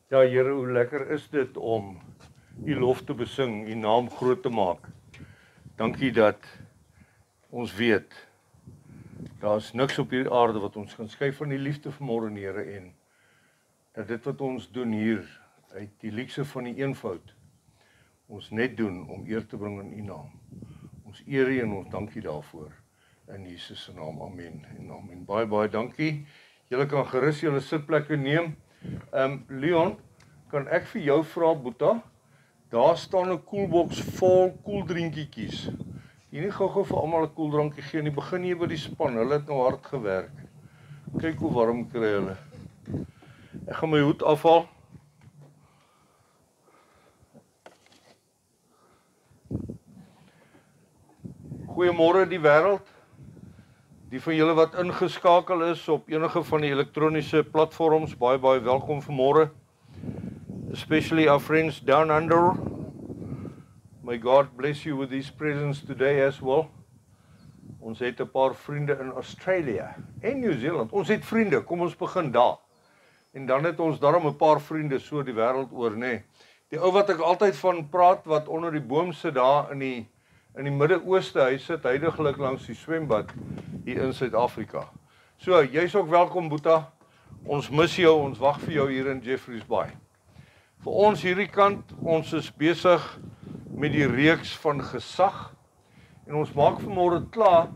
Ja, Here, hoe lekker is dit om U lof te besing, U naam groot te maak. Dankie dat ons weet, daar is niks op hierdie aarde wat ons kan skei van die liefde vanmôre, Here, en dat dit wat ons doen hier, uit die luukse van die eenvoud, ons net doen om eer te bring in U naam. Ons eer U en ons dankie daarvoor. In Jesus se naam, amen en amen. Baie, baie dankie. Julle kan gerus julle sitplekke neem. Leon, kan ek vir jou vra, Boeta? Daar staan 'n koelboks vol koeldrinkietjies. Jy nie gou-gou vir almal 'n koeldrankie gee nie. Begin jy by die span. Hulle het nou hard gewerk. Kyk hoe warm kry hulle. Ek gaan my hoed afhaal. Goeiemôre die wêreld. Die van julle wat ingeskakel is op enige van die elektroniese platforms, baie baie welkom vanmôre. Especially our friends down under. May God bless you with His presence today as well. Ons het 'n paar vriende in Australië en New Zealand. Ons het vriende, kom ons begin daar. En dan het ons daarom 'n paar vriende so die wêreld oor, nê. Die ou wat ek altyd van praat wat onder die boom sit daar in die Midde-Ooste, hy sit heidaglik langs die swembad hier in Suid-Afrika. So, jy's ook welkom, Boeta. Ons mis jou, ons wag vir jou hier in Jeffreys Bay. Vir ons hierdie kant, ons is besig met die reeks van gesag. En ons maak vanmôre klaar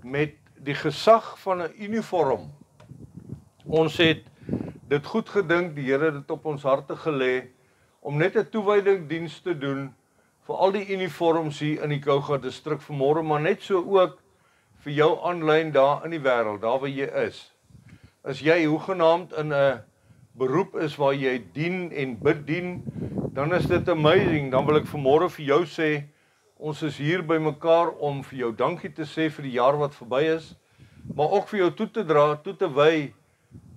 met die gesag van 'n uniform. Ons het dit goed gedink, die Here het dit op ons harte gelê om net 'n toewydingsdiens te doen vir al die uniforms hier in die Kouga distrik vanmôre, maar net so ook vir jou aanlyn daar in die wêreld, daar waar jy is. As jy hoegenaamd in 'n beroep is waar jy dien en bid dien, dan is dit amazing. Dan wil ek vanmôre vir jou sê, ons is hier by mekaar om vir jou dankie te sê vir die jaar wat verby is, maar ook vir jou toe te wy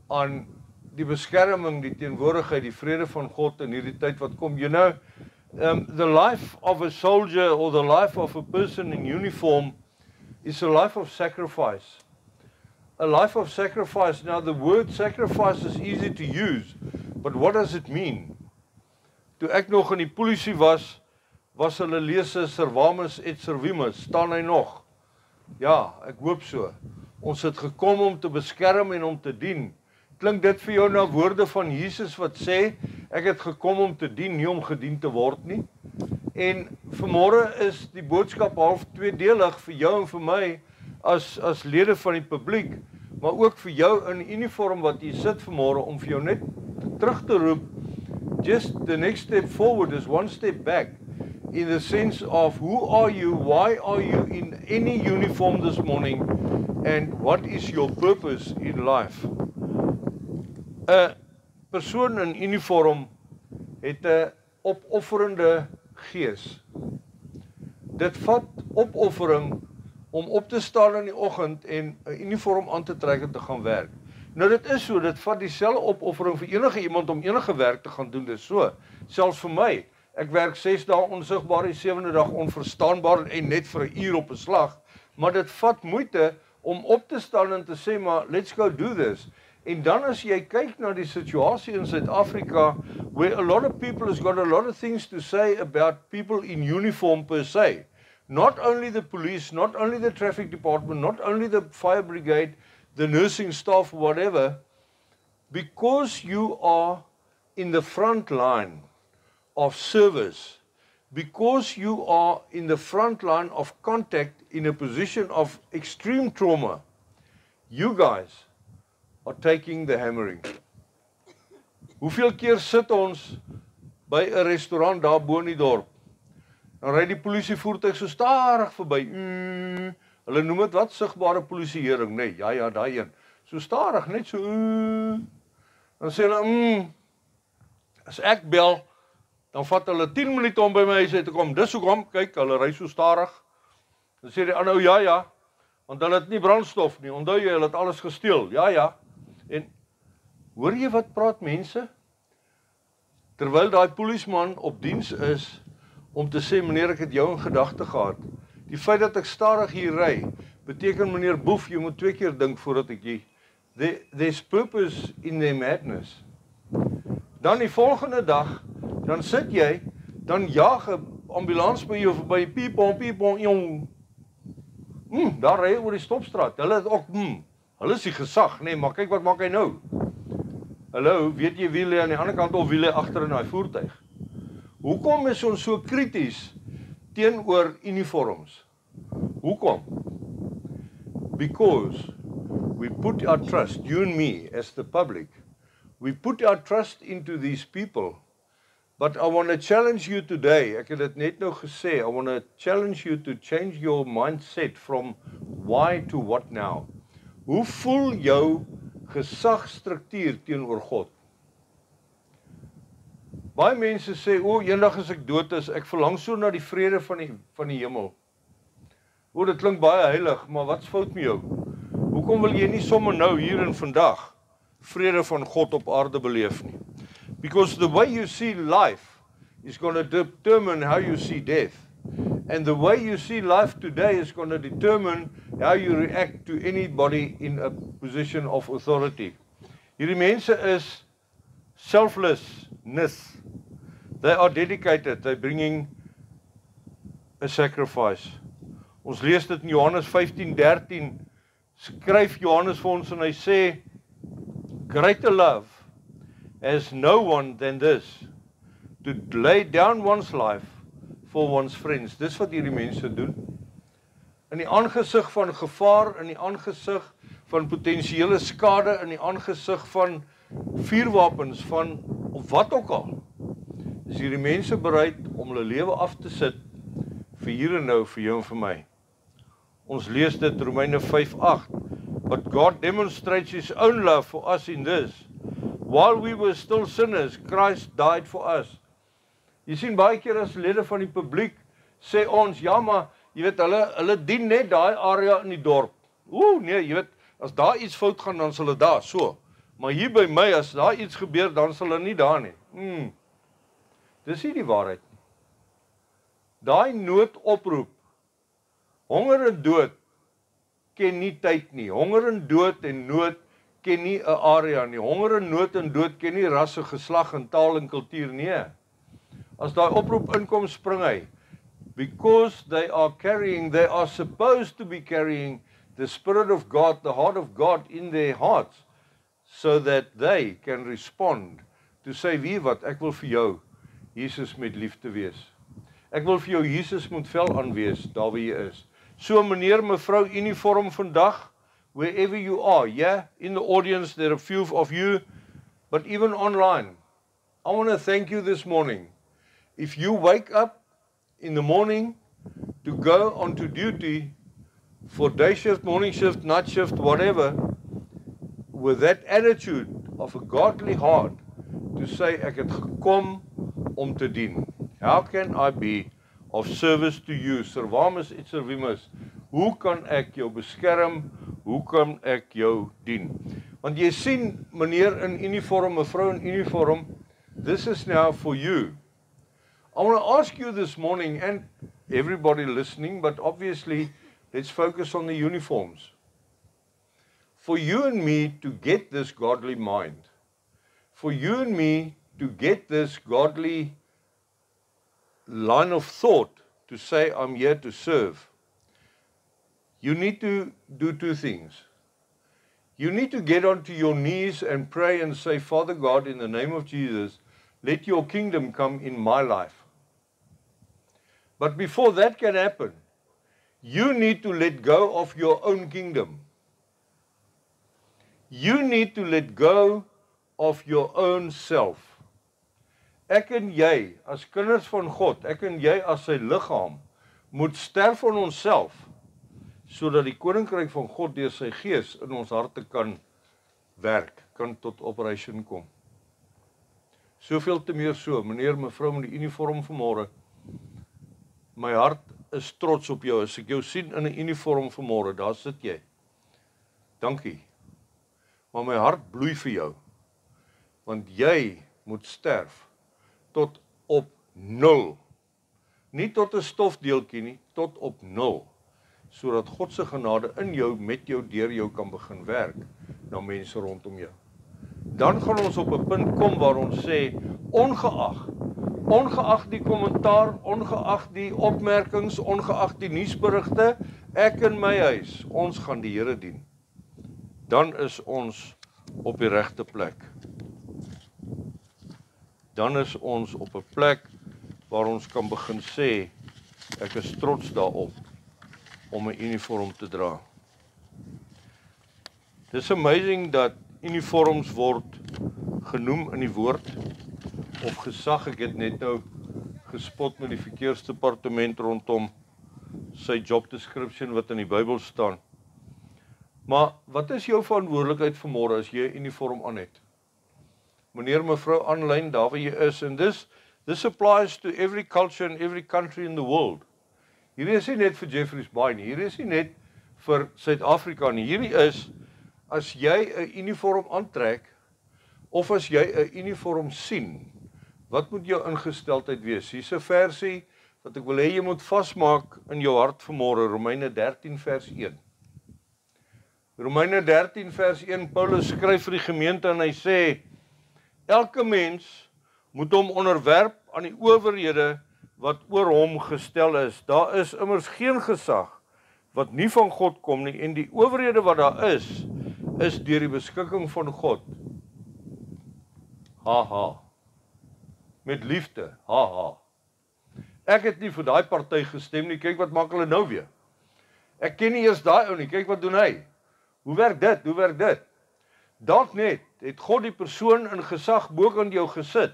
aan die beskerming, die teenwoordigheid, die vrede van God in hierdie tyd wat kom. You know, the life of a soldier or the life of a person in uniform is a life of sacrifice. A life of sacrifice. Now the word sacrifice is easy to use, but what does it mean? Toe ek nog in die polisie was hulle lees servamus et servimus, staan hy nog? Ja, ek hoop so. Ons het gekom om te beskerm en om te dien. Klink dit vir jou na woorde van Jesus wat sê, ek het gekom om te dien, nie om gedien te word nie? En vanmôre is die boodskap half tweedelig vir jou en vir my as lede van die publiek, maar ook vir jou in uniform wat hier sit vanmôre om vir jou net terug te roep, just the next step forward is one step back, in the sense of who are you, why are you in any uniform this morning, and what is your purpose in life? 'n persoon in uniform het 'n opofferende gees. Dit vat opoffering om op te staan in die oggend en 'n uniform aan te trek en te gaan werk. Nou dit is so, dit vat dieselfde opoffering vir enige iemand om enige werk te gaan doen. Dis so, selfs vir my. Ek werk 6 dae onsigbaar, die 7de dag onverstaanbaar en net vir 'n uur op 'n slag, maar dit vat moeite om op te staan en te sê, maar let's go do this. En dan as jy kyk na die situasie in Suid-Afrika, where a lot of people has got a lot of things to say about people in uniform per se. Not only the police, not only the traffic department, not only the fire brigade, the nursing staff, whatever, because you are in the front line of service, because you are in the front line of contact in a position of extreme trauma, you guys are taking the hammering. Hoeveel keer sit ons by 'n restaurant daar bo in die dorp? Dan ry die polisievoertuig so stadig verby. Hulle noem dit wat? Sigbare polisieering, nee. Ja, daai een. So stadig, net so. Dan sê hulle, as ek bel, dan vat hulle 10 minute om by my huis uit te kom. Dis hoekom, kyk, hulle ry so stadig. Dan sê die ander, ja, want hulle het nie brandstof nie. Onthou jy, hulle het alles gesteel. Ja. En hoor jy wat praat mense? Terwyl daai polisieman op diens is om te sê, meneer, ek het jou in gedagte gehad. Die feit dat ek stadig hier ry, beteken meneer Boef, jy moet 2 keer dink voordat ek jy. There's purpose in their madness. Dan die volgende dag, dan sit jy, dan jaag 'n ambulans by jou verby, piepon, jong. Daar ry hy oor die stopstraat. Hulle is ook, hulle is die gesag, nee, maar kyk wat maak hy nou. Hallo, weet jy wie lê aan die ander kant of wie lê agter in daai voertuig? Hoekom is ons so krities teenoor uniforms? Hoekom? Because we put our trust, you and me, as the public, we put our trust into these people. But I want to challenge you today, ek het dit net nou gesê, I want to challenge you to change your mindset from why to what now. Hoe voel jou gesagstruktuur teenoor God? Baie mense sê, eendag as ek dood is, ek verlang so na die vrede van die hemel. Dit klink baie heilig, maar wat's fout met jou? Hoekom wil jy nie sommer nou hier en vandag vrede van God op aarde beleef nie? Because the way you see life is going to determine how you see death. And the way you see life today is going to determine how you react to anybody in a position of authority. Hierdie mense is selflessness. They are dedicated, they're bringing a sacrifice. Ons lees dit in Johannes 15:13. Skryf Johannes vir ons en hy sê, greater love has no one than this, to lay down one's life for one's friends. Dis wat hierdie mense doen. In die aangesig van gevaar, in die aangesig van potensiële skade, in die aangesig van vuurwapens, van of wat ook al, is hierdie mense bereid om hulle lewe af te sit vir hier en nou, vir jou en vir my. Ons lees dit Romeine 5:8. But God demonstrates His own love for us in this. While we were still sinners, Christ died for us. Jy sien baie keer as lede van die publiek sê ons, ja maar, jy weet, hulle dien net daai area in die dorp. Nee, jy weet, as daar iets fout gaan, dan sal hulle daar, so. Maar hier by my, as daar iets gebeur, dan sal hulle nie daar nie. Dis nie die waarheid nie. Daai noodoproep, honger en dood, ken nie tyd nie. Honger en dood en nood ken nie 'n area nie. Honger en nood en dood ken nie rasse, geslag en taal en kultuur nie. As daai oproep inkom, spring hy. Because they are supposed to be carrying the Spirit of God, the heart of God in their hearts, so that they can respond to sê, wie wat, ek wil vir jou, Jesus met liefde wees. Ek wil vir jou, Jesus moet vel aanwees, daar waar jy is. So meneer, mevrou, uniform vandag, wherever you are, in the audience, there are a few of you, but even online, I want to thank you this morning. If you wake up in the morning to go onto duty for day shift, morning shift, night shift, whatever, with that attitude of a godly heart, to say, ek het gekom om te dien. How can I be of service to you? Servamus et servimus. Hoe kan ek jou beskerm? Hoe kan ek jou dien? Want jy sien, meneer in uniform, mevrou in uniform, this is now for you. I want to ask you this morning, and everybody listening, but obviously, let's focus on the uniforms. For you and me to get this godly mind, for you and me to get this godly line of thought to say, I'm here to serve, you need to do two things. You need to get onto your knees and pray and say, Father God, in the name of Jesus, let your kingdom come in my life. But before that can happen, you need to let go of your own kingdom. You need to let go of your own self. Ek en jy, as kinders van God, ek en jy as sy liggaam, moet sterf aan onsself, sodat die koninkryk van God deur sy gees in ons harte kan werk, kan tot operation kom. Soveel te meer so, meneer, mevrou met die uniform vanmôre, my hart is trots op jou, as ek jou sien in 'n uniform vanmôre, daar sit jy. Dankie. Maar my hart bloei vir jou, want jy moet sterf tot op 0. Nie tot 'n stofdeeltjie nie, tot op 0. Sodat God se genade in jou, met jou, deur jou kan begin werk na mense rondom jou. dan gaan ons op 'n punt kom waar ons sê, ongeag die kommentaar, ongeag die opmerkings, ongeag die nuusberigte, ek in my huis, ons gaan die Here dien. Dan is ons op die regte plek. Dan is ons op 'n plek waar ons kan begin sê, ek is trots daarop om 'n uniform te dra. Dis amazing dat uniforms word genoem in die woord of gesag. Ek het net nou gespot met die verkeersdepartement rondom sy job description wat in die Bybel staan. Maar wat is jou verantwoordelikheid vanmôre as jy 'n uniform aan het? Meneer, mevrou, aanlyn, daar waar jy is, en this applies to every culture and every country in the world. Hierdie is nie net vir Jeffreys Bay nie, hierdie is nie net vir Suid-Afrika nie, hierdie is, as jy 'n uniform aantrek, of as jy 'n uniform sien, wat moet jou ingesteldheid wees? Hier's 'n versie wat ek wil hê jy moet vasmaak in jou hart vanmôre, Romeine 13 vers 1. Romeine 13 vers 1, Paulus skryf vir die gemeente en hy sê, elke mens moet hom onderwerp aan die owerhede wat oor hom gestel is. Daar is immers geen gesag wat nie van God kom nie, en die owerhede wat daar is deur die beskikking van God. Haha. Met liefde. Haha. Ek het nie vir daai party gestem nie, kyk wat maak hulle nou weer. Ek ken nie eers daai ou nie, kyk wat doen hy. Hoe werk dit? Hoe werk dit? Dalk net het God die persoon in gesag bokant jou gesit,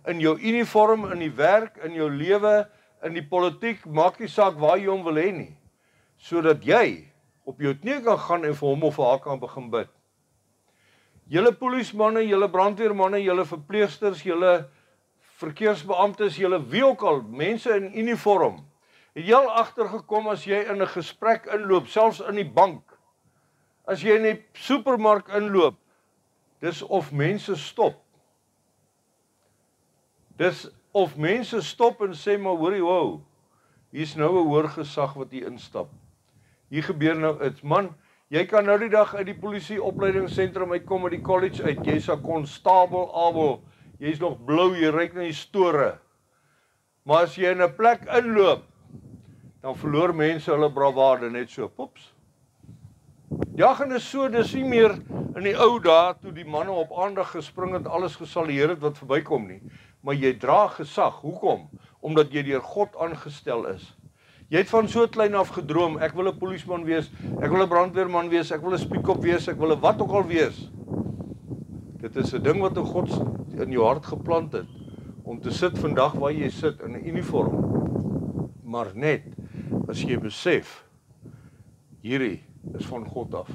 in jou uniform, in die werk, in jou lewe, in die politiek, maak nie saak waar jy hom wil hê nie, sodat jy op jou knie kan gaan en vir hom of vir haar kan begin bid. Julle polismanne, julle brandweermanne, julle verpleegsters, julle verkeersbeamptes, julle wie ook al, mense in uniform, het jy al agtergekom as jy in 'n gesprek inloop, selfs in die bank, as jy in die supermark inloop, dis of mense stop. Dis of mense stop en sê, maar hoorie, wow, hier's nou 'n hoër gesag wat hier instap. Hier gebeur nou iets. Man, jy kan nou die dag uit die polisie opleidingsentrum uitkom, uit die college uit, jy's 'n konstabel Abel, jy's nog blou, jy ryk na die store. Maar as jy in 'n plek inloop, dan verloor mense hulle bravade net so, pops. Ja, en is so, dis nie meer in die ou dae toe die manne op aandag gespring het, alles gesalieer het wat verbykom nie. Maar jy dra gesag. Hoekom? Omdat jy deur God aangestel is. Jy het van so klein af gedroom, ek wil 'n polisieman wees, ek wil 'n brandweerman wees, ek wil 'n speak-up wees, ek wil 'n wat ook al wees. Dit is 'n ding wat God in jou hart geplant het, om te sit vandag waar jy sit in 'n uniform. Maar net, as jy besef, hierdie is van God af.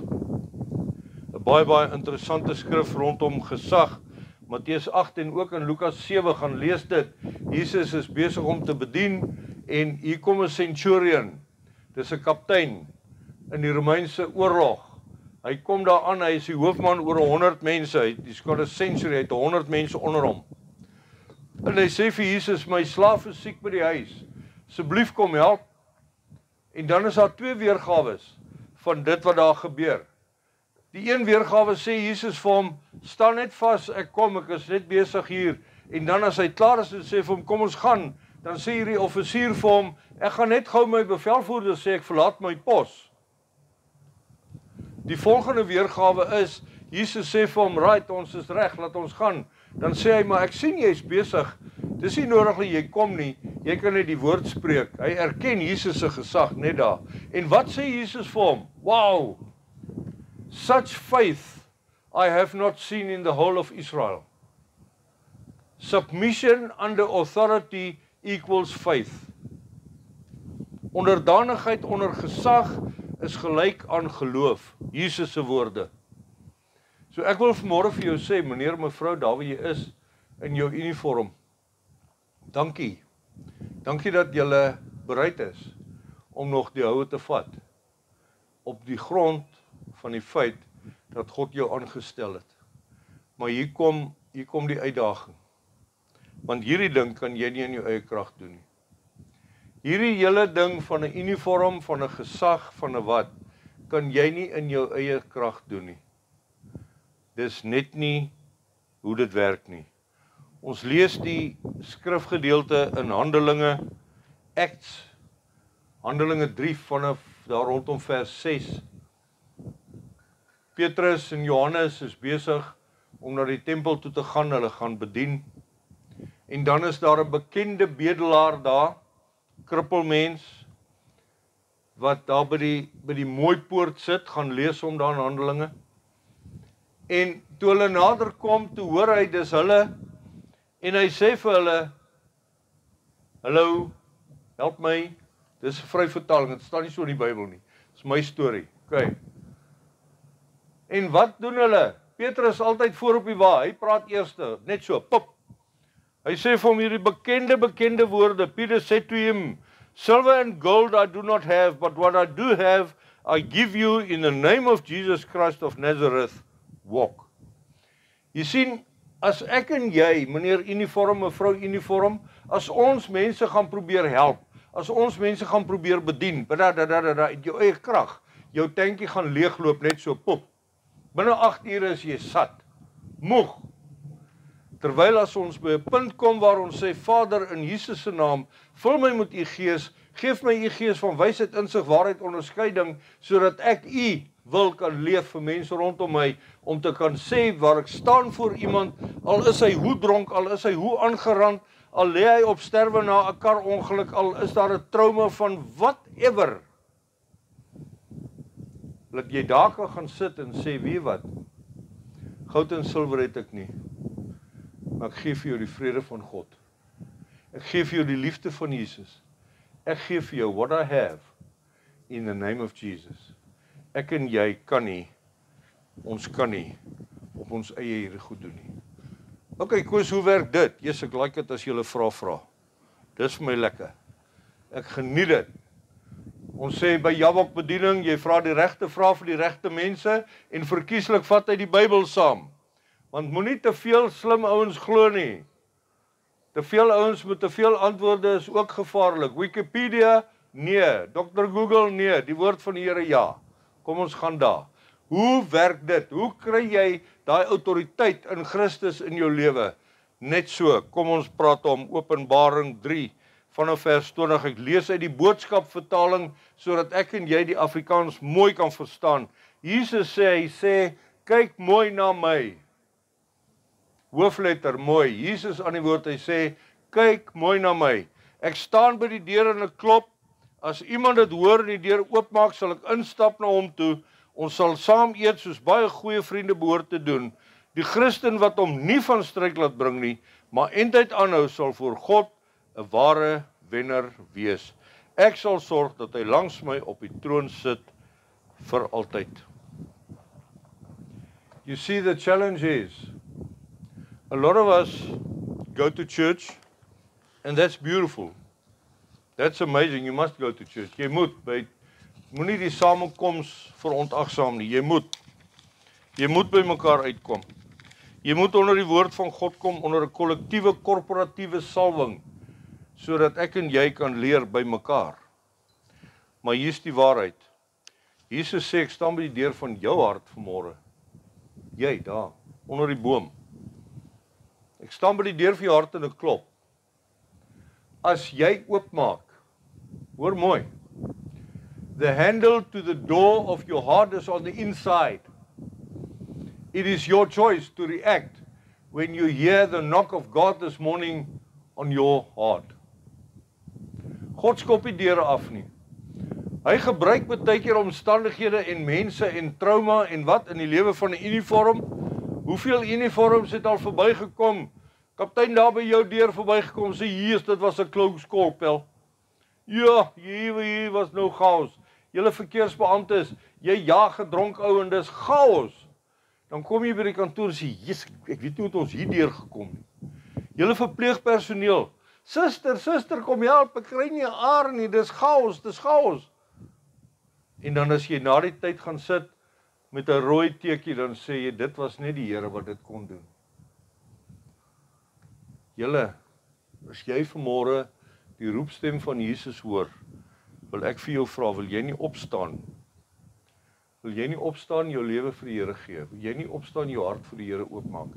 'n baie interessante skrif rondom gesag, Matteus 8 en ook in Lukas 7, gaan lees dit. Jesus is besig om te bedien, en hier kom 'n centurion, dis 'n kaptein in die Romeinse oorlog. Hy kom daar aan, hy is die hoofman oor 100 mense, hy's got a century, hy het 100 mense onder hom. En hy sê vir Jesus, my slaaf is siek by die huis, asseblief kom help. En dan is daar twee weergawe van dit wat daar gebeur. Die een weergawe sê Jesus vir hom, staan net vas, ek kom, ek is net besig hier. En dan as hy klaar is, en sê vir hom, kom ons gaan, dan sê hierdie offisier vir hom, ek gaan net gou my bevelvoerder sê, ek verlaat my pos. Die volgende weergawe is, Jesus sê vir hom, right, ons is reg, laat ons gaan. Dan sê hy, maar ek sien jy is besig, dis nie nodig dat jy kom nie, jy kan net die woord spreek. Hy erken Jesus se gesag net daar. En wat sê Jesus vir hom? Wow! Such faith I have not seen in the whole of Israel. Submission under authority equals faith. Onderdanigheid onder gesag is gelyk aan geloof. Jesus se woorde. So ek wil vanmôre vir jou sê, meneer, mevrou, daar waar jy is, in jou uniform, dankie. Dankie dat julle bereid is om nog die houe te vat, op die grond van die feit dat God jou aangestel het. Maar hier kom die uitdaging. Want hierdie ding kan jy nie in jou eie krag doen nie. Hierdie hele ding van 'n uniform, van 'n gesag, van 'n wat, kan jy nie in jou eie krag doen nie. Dis net nie hoe dit werk nie. Ons lees die skrifgedeelte in Handelinge, Acts, Handelinge 3 vanaf daar rondom vers 6. Petrus en Johannes is besig om na die tempel toe te gaan, hulle gaan bedien. En dan is daar 'n bekende bedelaar daar, krippelmens, wat daar by die Mooipoort sit, gaan lees om daar in Handelinge. En toe hulle nader kom, toe hoor hy, dis hulle, en hy sê vir hulle, hallo, help my, dis 'n vry vertaling, dit staan nie so in die Bybel nie, dis my storie, okay. En wat doen hulle? Petrus altyd voor op die wa, hy praat eerste, net so, pop. Hy sê vir hom hierdie bekende woorde. Peter said to him, silver and gold I do not have, but what I do have, I give you in the name of Jesus Christ of Nazareth, walk. Jy sien, as ek en jy, meneer uniform, mevrou uniform, as ons mense gaan probeer help, as ons mense gaan probeer bedien, uit jou eie krag, jou tankie gaan leegloop net so, pop. Binne 8 ure is jy sat, moeg. Terwyl as ons by 'n punt kom waar ons sê, Vader, in Jesus se naam, vul my met u gees, geef my u gees van wysheid, insig, waarheid, onderskeiding, sodat ek u wil kan leef vir mense rondom my, om te kan sê waar ek staan voor iemand, al is hy hoe dronk, al is hy hoe aangerand, al lê hy op sterwe na 'n karongeluk, al is daar 'n trauma van whatever, dat jy daar kan gaan sit en sê, weet wat, goud en silwer het ek nie, maar ek gee vir jou die vrede van God. Ek gee vir jou die liefde van Jesus. Ek gee vir jou what I have in the name of Jesus. Ek en jy kan nie, ons kan nie op ons eie hierdie goed doen nie. Ok, Koos, hoe werk dit? Yes, ek like dit as jy 'n vraag vra. Dis vir my lekker. Ek geniet dit. Ons sê by Jabok bediening, jy vra die regte vraag vir die regte mense en verkieslik vat hy die Bybel saam. Want moenie te veel slim ouens glo nie. Te veel ouens met te veel antwoorde is ook gevaarlik. Wikipedia, nee. Dr. Google, nee. Die woord van die Here, ja. Kom ons gaan daar. Hoe werk dit? Hoe kry jy daai autoriteit in Christus in jou lewe? Net so, kom ons praat om Openbaring 3 vanaf vers 20. Ek lees uit die boodskap vertaling, sodat ek en jy die Afrikaans mooi kan verstaan. Jesus sê, hy sê, kyk mooi na my. Hoofletter, mooi. Jesus aan die woord, hy sê, kyk mooi na my. Ek staan by die deur en ek klop. As iemand dit hoor en die deur oopmaak, sal ek instap na hom toe. Ons sal saam eet soos baie goeie vriende behoort te doen. Die Christen wat hom nie van stryk laat bring nie, maar eintyd aanhou, sal voor God 'n ware wenner wees. Ek sal sorg dat hy langs my op die troon sit vir altyd. You see, the challenge is, a lot of us go to church, and that's beautiful. That's amazing, you must go to church. Jy moet, moenie die samekoms verontagsaam nie, jy moet by mekaar uitkom. Jy moet onder die woord van God kom, onder 'n kollektiewe, korporatiewe salwing, sodat ek en jy kan leer by mekaar. Maar hier is die waarheid. Jesus sê, ek staan by die deur van jou hart vanmôre. Jy, daar, onder die boom. Ek staan by die deur van jou hart en ek klop. As jy oopmaak, hoor mooi, the handle to the door of your heart is on the inside. It is your choice to react when you hear the knock of God this morning on your heart. God skop die deure af nie. Hy gebruik baie keer omstandighede en mense en trauma en wat in die lewe van 'n uniform. Hoeveel uniforms het al verbygekom? Kaptein daar by jou deur verbygekom, sê Jesus, dit was 'n close call, pel. Ja, hier was nou chaos. Julle verkeersbeamptes, jy jaag 'n dronk ou en dis chaos. Dan kom jy by die kantoor en sê, Jesus, ek weet nie hoe het ons hier deur gekom nie. Julle verpleegpersoneel, Suster, kom help, ek kry nie 'n aar nie, dis chaos. En dan as jy na die tyd gaan sit met 'n rooi teekie, dan sê jy, dit was net die Here wat dit kon doen. Julle, as jy vanmôre die roepstem van Jesus hoor, wil ek vir jou vra, wil jy nie opstaan? Wil jy nie opstaan jou lewe vir die Here gee? Wil jy nie opstaan jou hart vir die Here oopmaak?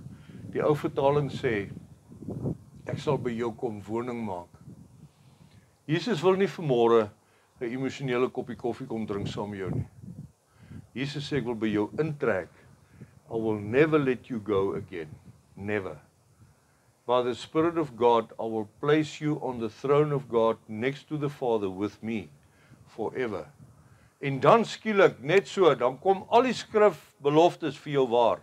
Die ou vertaling sê, ek sal by jou kom woning maak. Jesus wil nie vanmôre 'n emosionele koppie koffie kom drink saam met jou nie. Jesus sê, ek wil by jou intrek. I will never let you go again. Never. By the Spirit of God, I will place you on the throne of God next to the Father with me forever. En dan skielik, net so, dan kom al die skrifbeloftes vir jou waar.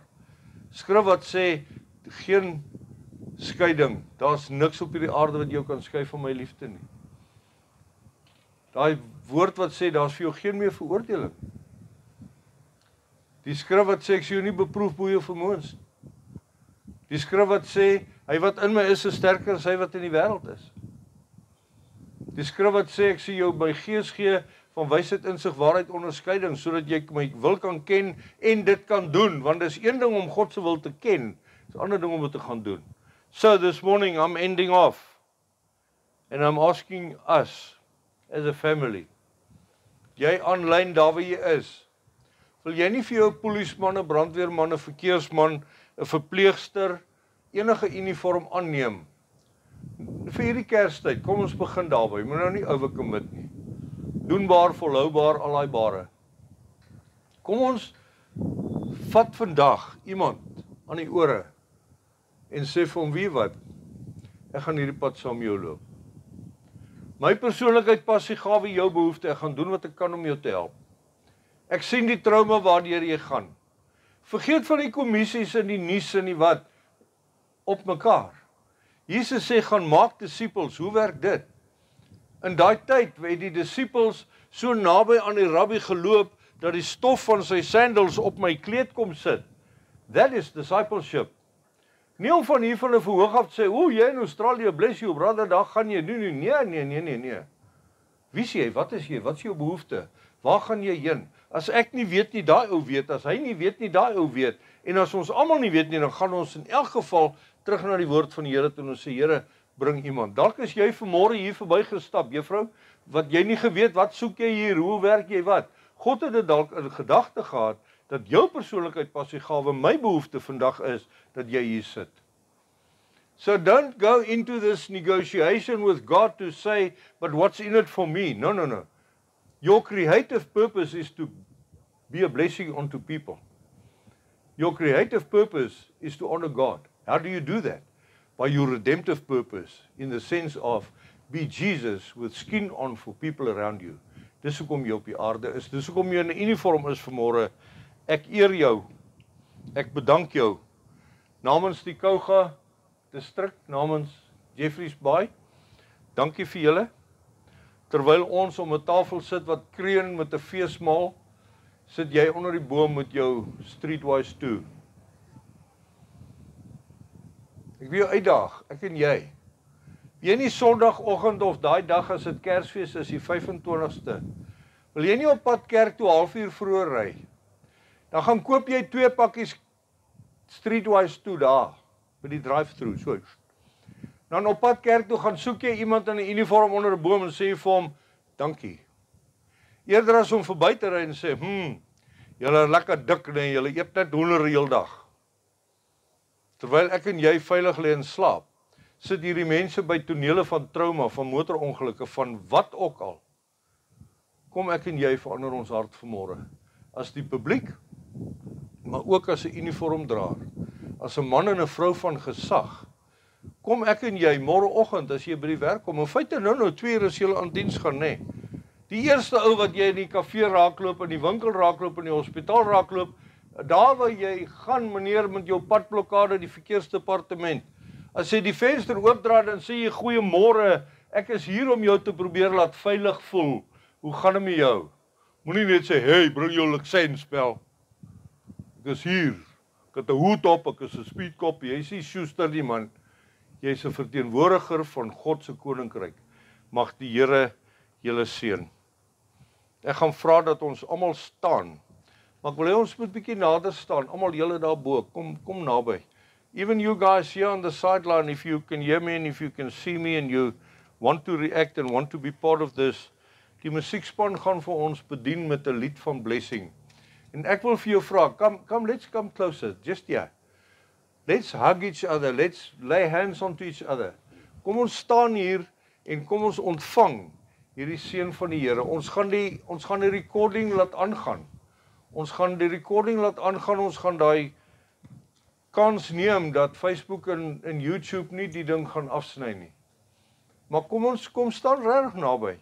Skrif wat sê, geen skeiding, daar's niks op hierdie aarde wat jou kan skei van my liefde nie. Daai woord wat sê, daar's vir jou geen meer veroordeling. Die skrif wat sê, ek sê jou nie beproef bo jou vermoëns. Die skrif wat sê, hy wat in my is sterker as hy wat in die wêreld is. Die skrif wat sê, ek sê jou my gees gee van wysheid, insig, waarheid, onderskeiding, sodat jy my wil kan ken en dit kan doen, want dis een ding om God se wil te ken, dis 'n ander ding om dit te gaan doen. So this morning I'm ending off and I'm asking us as a family, jy aanlyn daar waar jy is, wil jy nie vir jou polismanne, brandweermanne, verkeersman, 'n verpleegster, enige uniform aanneem vir hierdie Kerstyd? Kom ons begin daarby, moet nou nie overcommit nie. Doenbaar, volhoubaar, allaaibare. Kom ons vat vandag iemand aan die ore en sê vir hom, wie wat, ek gaan hierdie pad saam met jou loop. My persoonlikheid, passie, gawe, jou behoefte, ek gaan doen wat ek kan om jou te help. Ek sien die trauma waardeur jy gaan. Vergeet van die kommissies en die nuus en die wat, op mekaar. Jesus sê, gaan maak disippels, hoe werk dit? In daai tyd het die disippels so naby aan die rabbi geloop, dat die stof van sy sandals op my kleed kom sit. That is discipleship. Nie om van hier van 'n verhoog af te sê, o, jy in Australië, bless you brother, daar gaan jy, nee. Wie is jy, wat is jy, wat is jou behoefte? Waar gaan jy heen? As ek nie weet nie, daai ou weet, as hy nie weet nie, daai ou weet, en as ons almal nie weet nie, dan gaan ons in elk geval terug na die woord van die Here toe en ons sê, Here, bring iemand. Dalk is jy vanmôre hier verbygestap, juffrou, wat jy nie geweet, wat soek jy hier, hoe werk jy wat? God het dit dalk in gedagte gehad, dat jou persoonlikheid, passie, gawe, my behoefte vandag is, dat jy hier sit. So don't go into this negotiation with God to say, but what's in it for me? No. Your creative purpose is to be a blessing unto people. Your creative purpose is to honor God. How do you do that? By your redemptive purpose, in the sense of be Jesus with skin on for people around you. Dis hoekom jy op die aarde is. Dis hoekom jy in 'n uniform is vanmôre. Ek eer jou. Ek bedank jou. Namens die Kouga distrik, namens Jeffreys Bay. Dankie vir julle. Terwyl ons om 'n tafel sit wat kreun met 'n feesmaal, sit jy onder die boom met jou Streetwise 2. Ek wil jou uitdaag, ek en jy. Jy nie Sondagoggend of daai dag as dit Kersfees is, die 25ste, wil jy nie op pad kerk toe 1/2 uur vroeër ry? Dan gaan koop jy 2 pakkies Streetwise 2 daar, by die drive-thru, so. Dan op pad kerk toe gaan soek jy iemand in 'n uniform onder 'n boom en sê vir hom, dankie. Eerder as om verby te ry en sê, julle is lekker dik, nee, julle eet net hoender die hele dag. Terwyl ek en jy veilig lê en slaap, sit hierdie mense by tonele van trauma, van motorongelukke, van wat ook al. Kom ek en jy verander ons hart vanmôre. As die publiek, maar ook as 'n uniformdraer, as 'n man en 'n vrou van gesag. Kom ek en jy môreoggend as jy by die werk kom, in feite nou 2 uur as jy aan diens gaan, nê. Die eerste ou wat jy in die kafee raakloop, in die winkel raakloop, in die hospitaal raakloop, daar waar jy gaan, meneer, met jou padblokkade, die verkeersdepartement. As jy die venster oopdraai, dan sê jy, goeiemôre, ek is hier om jou te probeer laat veilig voel. Hoe gaan dit met jou? Moenie net sê, hey, bring jou lisenspel. Ek is hier, ek het 'n hoed op, ek is 'n speedkop, jy is nie Schuster nie, man. Jy is 'n verteenwoordiger van God se koninkryk. Mag die Here julle seën. Ek gaan vra dat ons almal staan. Maar ek wil hê ons moet bietjie nader staan. Almal julle daarbo, kom naby. Even you guys here on the sideline, if you can hear me and if you can see me and you want to react and want to be part of this, die musiekspan gaan vir ons bedien met 'n lied van blessing. En ek wil vir jou vra, come, let's come closer, just here. Let's hug each other. Let's lay hands onto each other. Kom ons staan hier en kom ons ontvang hierdie seën van die Here. Ons gaan die recording laat aangaan. Ons gaan die recording laat aangaan. Ons gaan daai kans neem dat Facebook en YouTube nie die ding gaan afsny nie. Maar kom staan reg naby.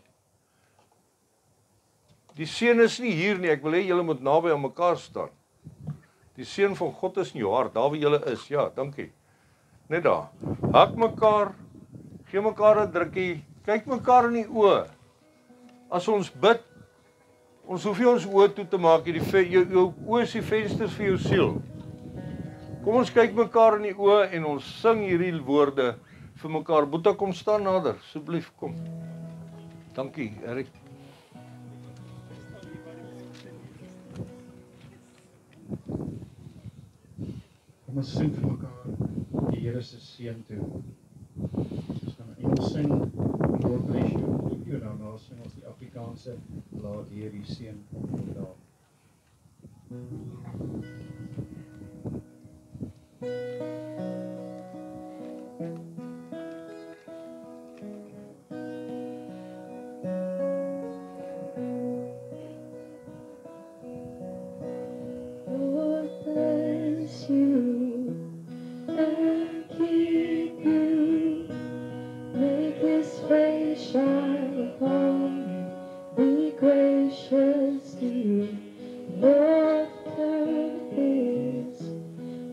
Die seën is nie hier nie. Ek wil hê julle moet naby aan mekaar staan. Die seën van God is in jou hart, daar waar julle is. Ja, dankie. Net daar. Hak mekaar, gee mekaar 'n drukkie, kyk mekaar in die oë. As ons bid, ons hoef nie ons oë toe te maak nie. Jou oë is die vensters vir jou siel. Kom ons kyk mekaar in die oë en ons sing hierdie woorde vir mekaar. Boeta, kom staan nader, asseblief, kom. Dankie, Erik. Kom ons sing vir mekaar die Here se seën toe. Ons gaan Engels sing, Lord bless you, keep you, dan sing ons die Afrikaanse, laat hier die seën kom daar.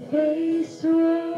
Face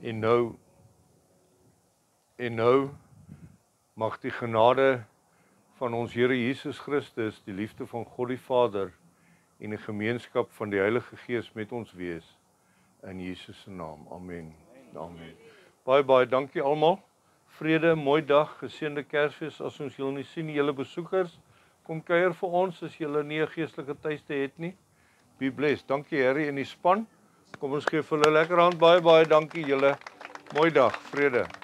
En nou mag die genade van ons Here Jesus Christus, die liefde van God die Vader en die gemeenskap van die Heilige Gees met ons wees in Jesus se naam. Amen. Amen. Baie dankie almal. Vrede, mooi dag, geseënde Kersfees as ons julle nie sien, julle besoekers, kom kuier vir ons as julle nie 'n geestelike tuiste het nie. Be blessed. Dankie Harry en die span. Kom ons gee vir hulle 'n lekker hand. Baie dankie julle. Mooi dag. Vrede.